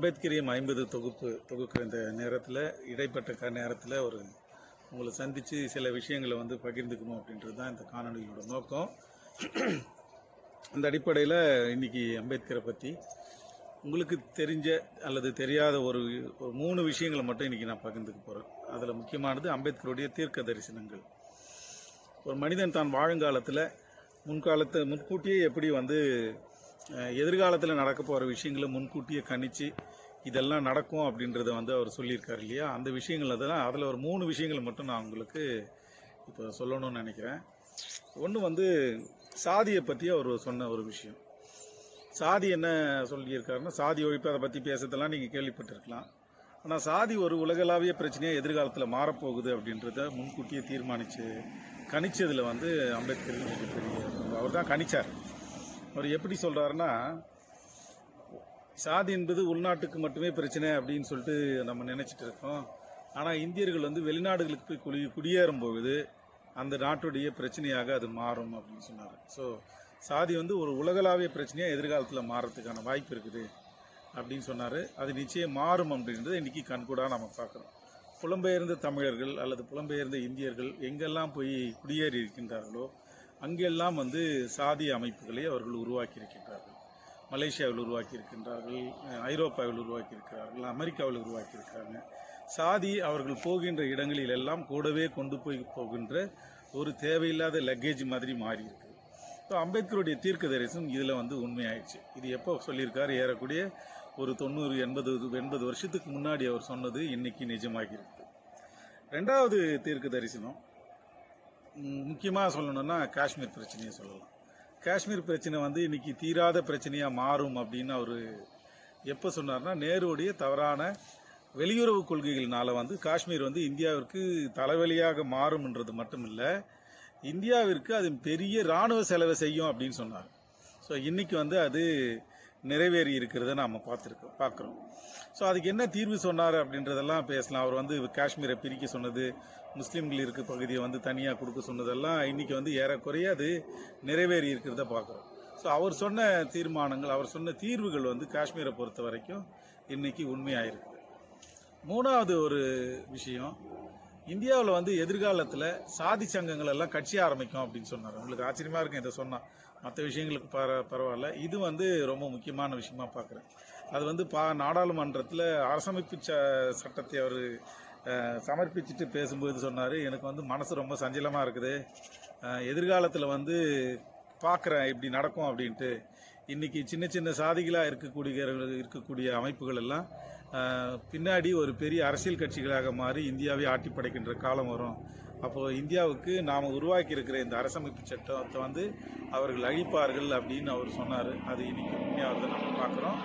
அம்பேத்கரியம் 50 தொகுக்கிற இந்த நேரத்தில் இடைப்பட்ட நேரத்தில் உங்களை சந்தித்து சில விஷயங்களை பகிர்ந்துக்கணும் அப்படின்றது தான் இந்த காணொலியோட நோக்கம். அந்த அடிப்படையில் இன்றைக்கி அம்பேத்கரை பற்றி உங்களுக்கு தெரிஞ்ச அல்லது தெரியாத ஒரு 3 விஷயங்களை மட்டும் இன்றைக்கி நான் பகிர்ந்துக்க போகிறேன். அதில் முக்கியமானது அம்பேத்கருடைய தீர்க்க தரிசனங்கள். ஒரு மனிதன் தான் வாழுங்காலத்தில் முன்கூட்டியே எப்படி எதிர்காலத்தில் நடக்க போகிற விஷயங்களை முன்கூட்டியே கணிச்சு இதெல்லாம் நடக்கும் அப்படின்றத அவர் சொல்லியிருக்காரு இல்லையா. அந்த விஷயங்கள் அதில் ஒரு 3 விஷயங்களை மட்டும் நான் உங்களுக்கு இப்போ சொல்லணும்னு நினைக்கிறேன். ஒன்று சாதியை பற்றி அவர் சொன்ன ஒரு விஷயம். சாதி என்ன சொல்லியிருக்காருன்னா, சாதி ஒழிப்பு அதை பற்றி பேசுறதெல்லாம் நீங்கள் கேள்விப்பட்டிருக்கலாம். ஆனால் சாதி ஒரு உலகளாவிய பிரச்சனையாக எதிர்காலத்தில் மாறப்போகுது அப்படின்றத முன்கூட்டியே கணிச்சதில் அம்பேத்கர் மிகப்பெரிய அவர் தான் கணிச்சார். அவர் எப்படி சொல்கிறாருன்னா, சாதி என்பது உள்நாட்டுக்கு மட்டுமே பிரச்சனை அப்படின்னு சொல்லிட்டு நம்ம நினச்சிட்டு இருக்கோம். ஆனால் இந்தியர்கள் வெளிநாடுகளுக்கு போய் குடியேறும் பொழுது அந்த நாட்டுடைய பிரச்சனையாக அது மாறும் அப்படின்னு சொன்னார். ஸோ சாதி ஒரு உலகளாவிய பிரச்சனையாக எதிர்காலத்தில் மாறுறதுக்கான வாய்ப்பு இருக்குது அப்படின்னு சொன்னார். அது நிச்சயம் மாறும் அப்படின்றது இன்றைக்கி கண்கூடாக நம்ம பார்க்குறோம். புலம்பெயர்ந்த தமிழர்கள் அல்லது புலம்பெயர்ந்த இந்தியர்கள் எங்கெல்லாம் போய் குடியேறி இருக்கின்றார்களோ அங்கெல்லாம் சாதிய அமைப்புகளை அவர்கள் உருவாக்கி இருக்கின்றார்கள். மலேசியாவில் உருவாக்கி இருக்கின்றார்கள், ஐரோப்பாவில் உருவாக்கி இருக்கிறார்கள், அமெரிக்காவில் உருவாக்கி இருக்கிறாங்க. சாதி அவர்கள் போகின்ற இடங்களில் எல்லாம் கூடவே கொண்டு போகின்ற ஒரு தேவையில்லாத லக்கேஜ் மாதிரி மாறி இருக்கு. ஸோ அம்பேத்கருடைய தீர்க்க தரிசனம் இதில் உண்மையாயிடுச்சு. இது எப்போ சொல்லியிருக்காரு? ஏறக்கூடிய ஒரு 90-80 வருஷத்துக்கு முன்னாடி அவர் சொன்னது இன்னைக்கு நிஜமாகி இருக்கு. 2வது தீர்க்க தரிசனம் முக்கியமாக சொல்லணும்னா காஷ்மீர் பிரச்சனையை சொல்லலாம். காஷ்மீர் பிரச்சனை இன்னைக்கு தீராத பிரச்சனையாக மாறும் அப்படின்னு அவர் எப்போ சொன்னார்னா, நேருடைய தவறான வெளியுறவு கொள்கைகளினால காஷ்மீர் இந்தியாவிற்கு தலைவலியாக மாறும்ன்றது மட்டும் இல்லை, இந்தியாவிற்கு அது பெரிய இராணுவ செலவை செய்யும் அப்படின்னு சொன்னார். ஸோ இன்னைக்கு அது நிறைவேறி இருக்கிறத நாம் பார்க்குறோம். ஸோ அதுக்கு என்ன தீர்வு சொன்னார் அப்படின்றதெல்லாம் பேசலாம். அவர் காஷ்மீரை பிரிக்க சொன்னது, முஸ்லீம்கள் இருக்க பகுதியை தனியாக கொடுக்க சொன்னதெல்லாம் இன்னைக்கு ஏறக்குறைய அது நிறைவேறி இருக்கிறத பார்க்குறோம். ஸோ அவர் சொன்ன தீர்மானங்கள், அவர் சொன்ன தீர்வுகள் காஷ்மீரை பொறுத்த வரைக்கும் இன்னைக்கு உண்மையாயிருக்கு. 3வது ஒரு விஷயம், இந்தியாவில் எதிர்காலத்தில் சாதி சங்கங்கள் எல்லாம் கட்சி ஆரம்பிக்கும் அப்படின்னு சொன்னார். உங்களுக்கு ஆச்சரியமாக இருக்கும் இதை சொன்னால், மற்ற விஷயங்களுக்கு பரவாயில்ல. இது ரொம்ப முக்கியமான விஷயமா பார்க்குறேன். அது நாடாளுமன்றத்தில் அரசமைப்பு சட்டத்தை அவர் சமர்ப்பிச்சுட்டு பேசும்போது சொன்னார், எனக்கு மனசு ரொம்ப சஞ்சலமாக இருக்குது, எதிர்காலத்தில் பார்க்குறேன் இப்படி நடக்கும் அப்படின்ட்டு. இன்றைக்கி சின்ன சின்ன சாதிகளாக இருக்கக்கூடிய அமைப்புகள் எல்லாம் பின்னாடி ஒரு பெரிய அரசியல் கட்சிகளாக மாறி இந்தியாவை ஆட்டி படைக்கின்ற காலம் வரும். அப்போது இந்தியாவுக்கு நாம் உருவாக்கி இருக்கிற இந்த அரசமைப்பு சட்டத்தை அவர்கள் அழிப்பார்கள் அப்படின்னு அவர் சொன்னார். அது இன்னைக்கு உண்மையாக நம்ம பார்க்குறோம்.